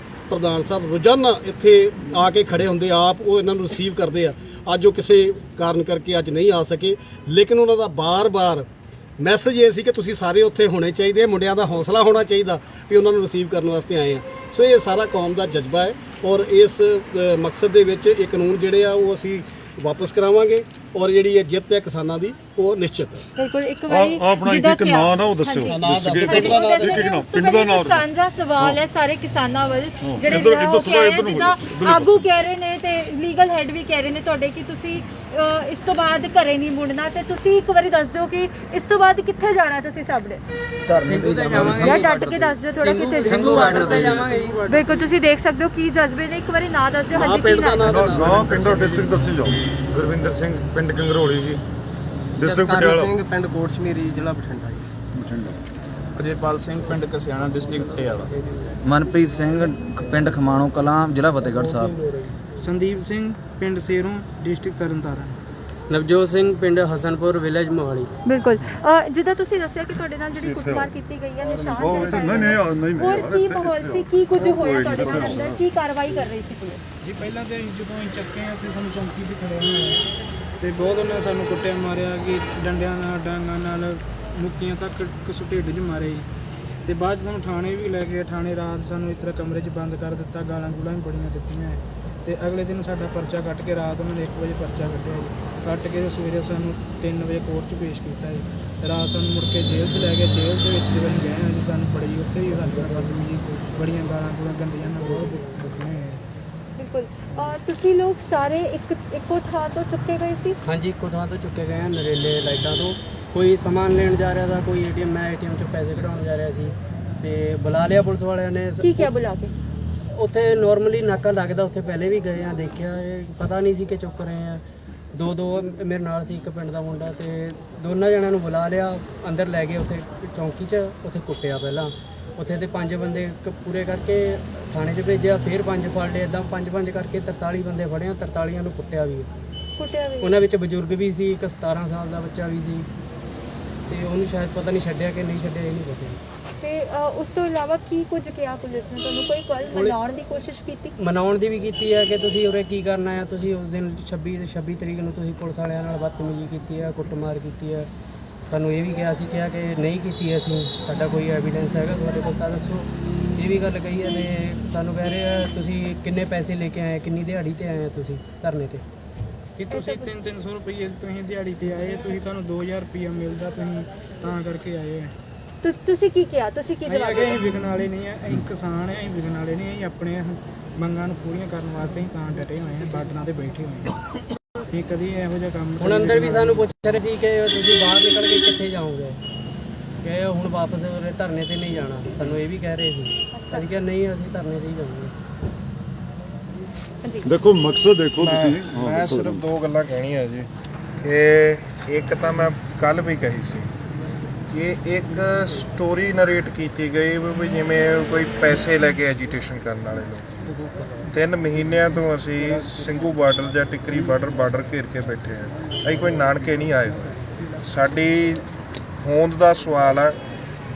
ਪ੍ਰਧਾਨ ਸਾਹਿਬ ਰੋਜ਼ਾਨਾ ਇੱਥੇ ਆ ਕੇ ਖੜੇ ਹੁੰਦੇ, ਆਪ ਉਹ ਇਹਨਾਂ ਨੂੰ ਰਿਸੀਵ ਕਰਦੇ ਆ। ਅੱਜ ਉਹ ਕਿਸੇ ਕਾਰਨ ਕਰਕੇ ਅੱਜ ਨਹੀਂ ਆ ਸਕੇ, ਲੇਕਿਨ ਉਹਨਾਂ ਦਾ ਬਾਰ-ਬਾਰ ਮੈਸੇਜ ਇਹ ਸੀ ਕਿ ਤੁਸੀਂ ਸਾਰੇ ਉੱਥੇ ਹੋਣੇ ਚਾਹੀਦੇ, ਮੁੰਡਿਆਂ ਦਾ ਹੌਸਲਾ ਹੋਣਾ ਚਾਹੀਦਾ ਵੀ ਉਹਨਾਂ ਨੂੰ ਰਿਸੀਵ ਕਰਨ ਵਾਸਤੇ ਆਏ ਆ। ਸੋ ਇਹ ਸਾਰਾ ਕੌਮ ਦਾ ਜਜ਼ਬਾ ਹੈ, ਔਰ ਇਸ ਮਕਸਦ ਦੇ ਵਿੱਚ ਇਹ ਕਾਨੂੰਨ ਜਿਹੜੇ ਆ ਉਹ ਅਸੀਂ ਵਾਪਸ ਕਰਾਵਾਂਗੇ, ਔਰ ਜਿਹੜੀ ਇਹ ਜਿੱਤ ਹੈ ਕਿਸਾਨਾਂ ਦੀ ਉਹ ਨਿਸ਼ਚਿਤ ਹੈ। ਬਿਲਕੁਲ, ਇੱਕ ਵਾਰੀ ਆਪਣਾ ਇੱਕ ਨਾਂ ਨਾ ਉਹ ਦੱਸਿਓ, ਪਿੰਡ ਦਾ ਨਾਮ ਸਾਂਝਾ ਸਵਾਲ ਹੈ ਸਾਰੇ ਕਿਸਾਨਾਂ ਵੱਲ, ਜਿਹੜੇ ਜਿੱਦਾਂ ਆਗੂ ਕਹਿ ਰਹੇ ਨੇ ਤੇ ਲੀਗਲ ਹੈਡ ਵੀ ਕਹਿ ਰਹੇ ਨੇ ਤੁਹਾਡੇ ਕਿ ਤੁਸੀਂ ਇਸ ਤੋਂ ਬਾਅਦ ਘਰੇ ਨਹੀਂ ਮੁੜਨਾ, ਤੇ ਤੁਸੀਂ ਇੱਕ ਵਾਰੀ ਦੱਸ ਦਿਓ ਕਿ ਇਸ ਤੋਂ ਬਾਅਦ ਕਿੱਥੇ ਜਾਣਾ ਤੁਸੀਂ ਸਭ ਨੇ? ਧਰਨੇ ਤੇ ਜਾਵਾਂਗੇ ਜਾਂ ਡਟ ਕੇ ਦੱਸ ਦਿਓ ਥੋੜਾ, ਕਿੱਥੇ ਸਿੰਘੂ ਬਾਰਡਰ ਤੇ ਜਾਵਾਂਗੇ। ਬਿਲਕੁਲ, ਤੁਸੀਂ ਦੇਖ ਸਕਦੇ ਹੋ ਕੀ ਜਜ਼ਬੇ ਨੇ। ਇੱਕ ਵਾਰੀ ਨਾਂ ਦੱਸ ਦਿਓ, ਹਾਂਜੀ ਕੀ ਨਾਮ? ਨਾ ਪਿੰਡ ਦਾ ਡਿਸਟ੍ਰਿਕਟ ਦੱਸੀ ਜਾਓ। ਗੁਰਵਿੰਦਰ ਸਿੰਘ, ਪਿੰਡ ਕੰਗਰੋਲੀ ਜੀ। ਡਿਸਟ੍ਰਿਕਟ ਪਟਿਆਲਾ। ਸਿੰਘ, ਪਿੰਡ ਕੋਟਸ਼ਮੀਰੀ, ਜ਼ਿਲ੍ਹਾ ਬਠਿੰਡਾ ਜੀ। ਅਜੇਪਾਲ ਸਿੰਘ, ਪਿੰਡ ਕਸਿਆਣਾ, ਡਿਸਟ੍ਰਿਕਟ ਪਟਿਆਲਾ। ਮਨਪ੍ਰੀਤ ਸਿੰਘ, ਪਿੰਡ ਖਮਾਣੋ ਕਲਾਂ, ਜ਼ਿਲ੍ਹਾ ਫਤਿਹਗੜ੍ਹ ਸਾਹਿਬ। ਸੰਦੀਪ ਸਿੰਘ, ਪਿੰਡ ਸੇਰੋਂ, ਡਿਸਟ੍ਰਿਕਟ ਤਰਨਤਾਰਨ। ਨਵਜੋਤ ਸਿੰਘ ਪਿੰਡ ਹਸਨਪੁਰ ਵਿਲੇਜ ਮੋਹਾਲੀ। ਬਿਲਕੁਲ ਜਿੱਦਾਂ ਤੁਸੀਂ ਦੱਸਿਆ ਕਿ ਤੁਹਾਡੇ ਨਾਲ ਜਿਹੜੀ ਕੁੱਟਮਾਰ ਕੀਤੀ ਗਈ ਹੈ ਨਿਸ਼ਾਨ ਨਹੀਂ ਹੋਰ ਕੀ ਮਾਹੌਲ ਸੀ, ਕੀ ਕੁਝ ਹੋਇਆ ਤੁਹਾਡੇ ਨਾਲ ਅੰਦਰ, ਕੀ ਕਾਰਵਾਈ ਕਰ ਰਹੀ ਸੀ ਪੁਲਿਸ? ਜੀ ਪਹਿਲਾਂ ਤੇ ਜਦੋਂ ਅਸੀਂ ਚੱਕੇ ਆ ਤੇ ਸਾਨੂੰ ਚੌਂਕੀ 'ਤੇ ਖੜਿਆ ਹੋਇਆ ਤੇ ਬਹੁਤ ਉਹਨਾਂ ਨੇ ਸਾਨੂੰ ਕੁੱਟਿਆ ਮਾਰਿਆ ਕਿ ਡੰਡਿਆਂ ਨਾਲ ਡਾਂਗਾਂ ਨਾਲ ਮੁੱਕੀਆਂ ਤੱਕ ਕਿਸ ਢਿੱਡ 'ਚ ਮਾਰੇ ਜੀ। ਤੇ ਬਾਅਦ 'ਚ ਸਾਨੂੰ ਥਾਣੇ ਵੀ ਲੈ ਗਏ। ਥਾਣੇ ਰਾਤ ਸਾਨੂੰ ਇਸ ਤਰ੍ਹਾਂ ਕਮਰੇ 'ਚ ਬੰਦ ਕਰ ਦਿੱਤਾ, ਗਾਲਾਂ ਗੂਲਾਂ ਵੀ ਬੜੀਆਂ ਦਿੱਤੀਆਂ ਤੇ ਅਗਲੇ ਦਿਨ ਸਾਡਾ ਪਰਚਾ ਕੱਟ ਕੇ ਰਾਤ ਉਹਨਾਂ ਨੇ 1 ਵਜੇ ਪਰਚਾ ਕੱਟਿਆ ਜੀ। ਕੱਟ ਕੇ ਸਵੇਰੇ ਸਾਨੂੰ 3 ਵਜੇ ਕੋਰਟ 'ਚ ਪੇਸ਼ ਕੀਤਾ ਜੀ। ਰਾਤ ਸਾਨੂੰ ਮੁੜ ਕੇ ਜੇਲ੍ਹ 'ਚ ਲੈ ਗਏ। ਜੇਲ੍ਹ ਦੇ ਵਿੱਚ ਜਦੋਂ ਅਸੀਂ ਗਏ ਹਾਂ ਜੀ ਸਾਨੂੰ ਬੜੀ ਉੱਥੇ ਵੀ ਸਾਡੇ ਨਾਲ ਬਦਤਮੀਜ਼ੀ, ਬੜੀਆਂ ਗਾਲਾਂ ਗੂਲਾਂ ਗੰਦੀਆਂ ਨਾਲ ਬਹੁਤ ਦੁੱਖਣੇ ਹੋਏ। ਬਿਲਕੁਲ ਤੁਸੀਂ ਲੋਕ ਸਾਰੇ ਇੱਕੋ ਥਾਂ ਤੋਂ ਚੁੱਕੇ ਗਏ ਸੀ? ਹਾਂਜੀ, ਇੱਕੋ ਥਾਂ ਤੋਂ ਚੁੱਕੇ ਗਏ ਆ ਨਰੇਲੇ ਲਾਈਟਾਂ ਤੋਂ। ਕੋਈ ਸਮਾਨ ਲੈਣ ਜਾ ਰਿਹਾ ਸੀ, ਕੋਈ ਏਟੀਐਮ, ਮੈਂ ਏਟੀਐਮ 'ਚੋਂ ਪੈਸੇ ਕਢਾਉਣ ਜਾ ਰਿਹਾ ਸੀ ਤੇ ਬੁਲਾ ਲਿਆ ਪੁਲਿਸ ਵਾਲਿਆਂ ਨੇ। ਕੀ ਕਿਹਾ ਬੁਲਾ ਕੇ? ਉੱਥੇ ਨਾਰਮਲੀ ਨਾਕਾ ਲੱਗਦਾ, ਉੱਥੇ ਪਹਿਲੇ ਵੀ ਗਏ ਆ, ਦੇਖਿਆ, ਇਹ ਪਤਾ ਨਹੀਂ ਸੀ ਕਿ ਚੁੱਕ ਰਹੇ ਆ। ਦੋ ਮੇਰੇ ਨਾਲ ਸੀ, ਇੱਕ ਪਿੰਡ ਦਾ ਮੁੰਡਾ, ਤੇ ਦੋਨਾਂ ਜਣਿਆਂ ਨੂੰ ਬੁਲਾ ਲਿਆ, ਅੰਦਰ ਲੈ ਗਏ ਉੱਥੇ ਚੌਂਕੀ 'ਚ। ਉੱਥੇ ਕੁੱਟਿਆ ਪਹਿਲਾਂ ਉੱਥੇ ਤੇ 5 ਬੰਦੇ ਪੂਰੇ ਕਰਕੇ ਥਾਣੇ 'ਚ ਭੇਜਿਆ, ਫਿਰ 5 ਫੜ ਲਏ। ਇੱਦਾਂ 5 ਕਰਕੇ 43 ਬੰਦੇ ਫੜਿਆ। 43 ਨੂੰ ਕੁੱਟਿਆ ਵੀ। ਉਹਨਾਂ ਵਿੱਚ ਬਜ਼ੁਰਗ ਵੀ ਸੀ, ਇੱਕ 17 ਸਾਲ ਦਾ ਬੱਚਾ ਵੀ ਸੀ ਤੇ ਉਹਨੂੰ ਸ਼ਾਇਦ ਪਤਾ ਨਹੀਂ ਛੱਡਿਆ ਕਿ ਨਹੀਂ ਛੱਡਿਆ, ਇਹ ਨਹੀਂ ਪਤਾ। ਤੇ ਉਸ ਤੋਂ ਇਲਾਵਾ ਕੀ ਕੁਝ ਕਿਹਾ ਪੁਲਿਸ ਨੇ ਤੁਹਾਨੂੰ? ਕੋਈ ਕੱਲ ਮਨਾਉਣ ਦੀ ਕੋਸ਼ਿਸ਼ ਕੀਤੀ? ਮਨਾਉਣ ਦੀ ਵੀ ਕੀਤੀ ਹੈ ਕਿ ਤੁਸੀਂ ਉਰੇ ਕੀ ਕਰਨਾ ਹੈ, ਤੁਸੀਂ ਉਸ ਦਿਨ 26 ਤਰੀਕ ਨੂੰ ਤੁਸੀਂ ਪੁਲਿਸ ਵਾਲਿਆਂ ਨਾਲ ਬਦਤਮੀਜ਼ੀ ਕੀਤੀ ਹੈ, ਕੁੱਟਮਾਰ ਕੀਤੀ ਹੈ। ਸਾਨੂੰ ਇਹ ਵੀ ਕਿਹਾ ਕਿ ਨਹੀਂ ਕੀਤੀ ਅਸੀਂ, ਸਾਡਾ ਕੋਈ ਐਵੀਡੈਂਸ ਹੈਗਾ ਤੁਹਾਡੇ ਕੋਲ ਤਾਂ ਦੱਸੋ। ਇਹ ਵੀ ਗੱਲ ਕਹੀ ਹੈ ਤੇ ਸਾਨੂੰ ਕਹਿ ਰਹੇ ਆ ਤੁਸੀਂ ਕਿੰਨੇ ਪੈਸੇ ਲੈ ਕੇ ਆਏ, ਕਿੰਨੀ ਦਿਹਾੜੀ ਤੇ ਆਏ ਆ ਤੁਸੀਂ ਧਰਨੇ ਤੇ? ਕਿ ਤੁਸੀਂ 300 ਰੁਪਏ ਤੁਸੀਂ ਦਿਹਾੜੀ ਤੇ ਆਏ, ਤੁਹਾਨੂੰ 2000 ਰੁਪਇਆ ਮਿਲਦਾ, ਤੁਸੀਂ ਤਾਂ ਕਰਕੇ ਆਏ ਹੋ। ਤੁਸੀਂ ਕੀ ਕਿਹਾ? ਤੁਸੀਂ ਕੀ ਜਵਾਬ ਅਸੀਂ ਵਿਕਣ ਵਾਲੇ ਨਹੀਂ ਆ, ਅਸੀਂ ਕਿਸਾਨ ਆ, ਅਸੀਂ ਵਿਕਣ ਵਾਲੇ ਨਹੀਂ, ਅਸੀਂ ਆਪਣੇ ਮੰਗਾਂ ਨੂੰ ਪੂਰੀਆਂ ਕਰਨ ਵਾਸਤੇ ਹੀ ਤਾਂ ਡਟੇ ਹੋਏ ਆ, ਬਾਰਡਰਾਂ ਤੇ ਬੈਠੇ ਹੋਏ ਆ। ਇਹ ਕਦੀ ਇਹੋ ਜਿਹਾ ਕੰਮ ਹੁਣ ਅੰਦਰ ਵੀ ਸਾਨੂੰ ਪੁੱਛ ਰਹੇ ਸੀ ਕਿ ਤੁਸੀਂ ਬਾਹਰ ਨਿਕਲ ਕੇ ਕਿੱਥੇ ਜਾਓਗੇ, ਕਿ ਹੁਣ ਵਾਪਸ ਉਰੇ ਧਰਨੇ ਤੇ ਨਹੀਂ ਜਾਣਾ। ਸਾਨੂੰ ਇਹ ਵੀ ਕਹਿ ਰਹੇ ਸੀ। ਅਸੀਂ ਕਿਹਾ ਨਹੀਂ, ਅਸੀਂ ਧਰਨੇ ਤੇ ਹੀ ਜਾਵਾਂਗੇ। ਦੇਖੋ ਮਕਸਦ ਦੇਖੋ ਤੁਸੀਂ ਮੈਂ ਸਿਰਫ 2 ਗੱਲਾਂ ਕਹਿਣੀਆਂ ਜੀ ਕਿ ਇੱਕ ਤਾਂ ਮੈਂ ਕੱਲ ਵੀ ਕਹੀ ਸੀ ਕਿ ਇੱਕ ਸਟੋਰੀ ਨਰੇਟ ਕੀਤੀ ਗਈ ਵੀ ਜਿਵੇਂ ਕੋਈ ਪੈਸੇ ਲੈ ਕੇ ਐਜੀਟੇਸ਼ਨ ਕਰਨ ਵਾਲੇ ਲੋਕ। 3 ਮਹੀਨਿਆਂ ਤੋਂ ਅਸੀਂ ਸਿੰਘੂ ਬਾਰਡਰ ਜਾਂ ਟਿੱਕਰੀ ਬਾਰਡਰ ਘੇਰ ਕੇ ਬੈਠੇ ਹਾਂ। ਅਸੀਂ ਕੋਈ ਨਾਨਕੇ ਨਹੀਂ ਆਏ ਹੋਏ। ਸਾਡੀ ਹੋਂਦ ਦਾ ਸਵਾਲ ਆ,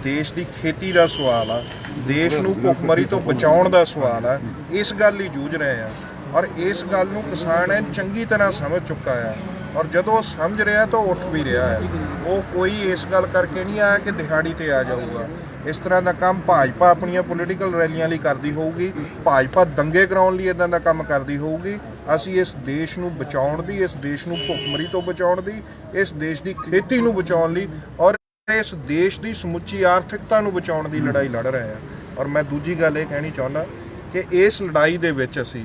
ਦੇਸ਼ ਦੀ ਖੇਤੀ ਦਾ ਸਵਾਲ ਆ, ਦੇਸ਼ ਨੂੰ ਭੁੱਖਮਰੀ ਤੋਂ ਬਚਾਉਣ ਦਾ ਸਵਾਲ ਆ। ਇਸ ਗੱਲ ਲਈ ਜੂਝ ਰਹੇ ਆ ਔਰ ਇਸ ਗੱਲ ਨੂੰ ਕਿਸਾਨ ਹੈ ਚੰਗੀ ਤਰ੍ਹਾਂ ਸਮਝ ਚੁੱਕਾ ਆ ਔਰ ਜਦੋਂ ਉਹ ਸਮਝ ਰਿਹਾ ਤਾਂ ਉੱਠ ਵੀ ਰਿਹਾ ਹੈ। ਉਹ ਕੋਈ ਇਸ ਗੱਲ ਕਰਕੇ ਨਹੀਂ ਆਇਆ ਕਿ ਦਿਹਾੜੀ ਤੇ ਆ ਜਾਊਗਾ। ਇਸ ਤਰ੍ਹਾਂ ਦਾ ਕੰਮ ਭਾਜਪਾ ਆਪਣੀਆਂ ਪੋਲੀਟੀਕਲ ਰੈਲੀਆਂ ਲਈ ਕਰਦੀ ਹੋਊਗੀ, ਭਾਜਪਾ ਦੰਗੇ ਕਰਾਉਣ ਲਈ ਇਦਾਂ ਦਾ ਕੰਮ ਕਰਦੀ ਹੋਊਗੀ। ਅਸੀਂ ਇਸ ਦੇਸ਼ ਨੂੰ ਬਚਾਉਣ ਦੀ, ਇਸ ਦੇਸ਼ ਨੂੰ ਭੁੱਖਮਰੀ ਤੋਂ ਬਚਾਉਣ ਦੀ, ਇਸ ਦੇਸ਼ ਦੀ ਖੇਤੀ ਨੂੰ ਬਚਾਉਣ ਲਈ ਔਰ ਇਸ ਦੇਸ਼ ਦੀ ਸਮੁੱਚੀ ਆਰਥਿਕਤਾ ਨੂੰ ਬਚਾਉਣ ਦੀ ਲੜਾਈ ਲੜ ਰਹੇ ਹਾਂ। ਔਰ ਮੈਂ ਦੂਜੀ ਗੱਲ ਇਹ ਕਹਿਣੀ ਚਾਹੁੰਦਾ ਕਿ ਇਸ ਲੜਾਈ ਦੇ ਵਿੱਚ ਅਸੀਂ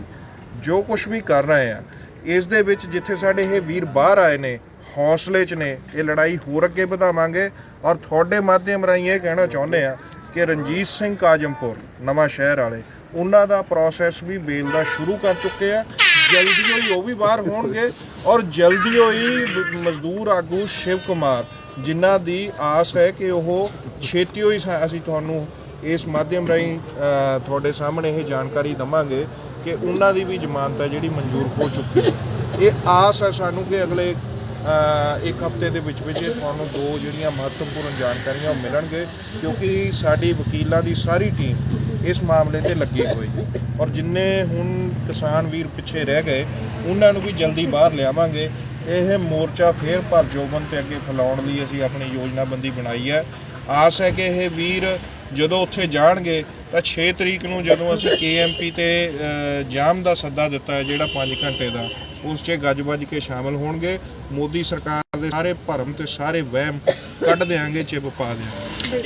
ਜੋ ਕੁਝ ਵੀ ਕਰ ਰਹੇ ਹਾਂ, ਇਸ ਦੇ ਵਿੱਚ ਜਿੱਥੇ ਸਾਡੇ ਇਹ ਵੀਰ ਬਾਹਰ ਆਏ ਨੇ, ਹੌਸਲੇ 'ਚ ਨੇ, ਇਹ ਲੜਾਈ ਹੋਰ ਅੱਗੇ ਵਧਾਵਾਂਗੇ। ਔਰ ਤੁਹਾਡੇ ਮਾਧਿਅਮ ਰਾਹੀਂ ਇਹ ਕਹਿਣਾ ਚਾਹੁੰਦੇ ਆ ਕਿ ਰਣਜੀਤ ਸਿੰਘ ਕਾਜਮਪੁਰ ਨਵਾਂ ਸ਼ਹਿਰ ਵਾਲੇ, ਉਹਨਾਂ ਦਾ ਪ੍ਰੋਸੈਸ ਵੀ ਬੇਲ ਦਾ ਸ਼ੁਰੂ ਕਰ ਚੁੱਕੇ ਆ। ਜਲਦੀ ਹੋਈ ਉਹ ਵੀ ਬਾਹਰ ਹੋਣਗੇ ਔਰ ਜਲਦੀ ਹੋਈ ਮਜ਼ਦੂਰ ਆਗੂ ਸ਼ਿਵ ਕੁਮਾਰ, ਜਿਨ੍ਹਾਂ ਦੀ ਆਸ ਹੈ ਕਿ ਉਹ ਛੇਤੀ ਹੋਈ ਅਸੀਂ ਤੁਹਾਨੂੰ ਇਸ ਮਾਧਿਅਮ ਰਾਹੀਂ ਤੁਹਾਡੇ ਸਾਹਮਣੇ ਇਹ ਜਾਣਕਾਰੀ ਦੇਵਾਂਗੇ ਕਿ ਉਹਨਾਂ ਦੀ ਵੀ ਜ਼ਮਾਨਤ ਹੈ ਜਿਹੜੀ ਮਨਜ਼ੂਰ ਹੋ ਚੁੱਕੀ ਹੈ। ਇਹ ਆਸ ਹੈ ਸਾਨੂੰ ਕਿ ਅਗਲੇ 1 ਹਫ਼ਤੇ ਦੇ ਵਿੱਚ ਤੁਹਾਨੂੰ 2 ਜਿਹੜੀਆਂ ਮਹੱਤਵਪੂਰਨ ਜਾਣਕਾਰੀਆਂ ਉਹ ਮਿਲਣਗੇ, ਕਿਉਂਕਿ ਸਾਡੀ ਵਕੀਲਾਂ ਦੀ ਸਾਰੀ ਟੀਮ ਇਸ ਮਾਮਲੇ ਤੇ ਲੱਗੀ ਹੋਈ ਹੈ ਔਰ ਜਿੰਨੇ ਹੁਣ ਕਿਸਾਨ ਵੀਰ ਪਿੱਛੇ ਰਹਿ ਗਏ ਉਹਨਾਂ ਨੂੰ ਵੀ ਜਲਦੀ ਬਾਹਰ ਲਿਆਵਾਂਗੇ। ਇਹ ਮੋਰਚਾ ਫੇਰ ਭਰ ਜੋਬਨ ਤੇ ਅੱਗੇ ਫੈਲਾਉਣ ਲਈ ਅਸੀਂ ਆਪਣੀ ਯੋਜਨਾਬੰਦੀ ਬਣਾਈ ਹੈ। ਆਸ ਹੈ ਕਿ ਇਹ ਵੀਰ ਜਦੋਂ ਉੱਥੇ ਜਾਣਗੇ ਤਾਂ 6 ਤਰੀਕ ਨੂੰ ਜਦੋਂ ਅਸੀਂ KMP ਤੇ ਜਾਮ ਦਾ ਸੱਦਾ ਦਿੱਤਾ ਹੈ ਜਿਹੜਾ 5 ਘੰਟੇ ਦਾ, ਉਸ 'ਚ ਗੱਜ-ਵੱਜ ਕੇ ਸ਼ਾਮਲ ਹੋਣਗੇ। ਮੋਦੀ ਸਰਕਾਰ ਦੇ ਸਾਰੇ ਭਰਮ ਤੇ ਸਾਰੇ ਵਹਿਮ ਕੱਢ ਦਿਆਂਗੇ, ਚਿੱਬ ਪਾ ਦਿਆਂਗੇ।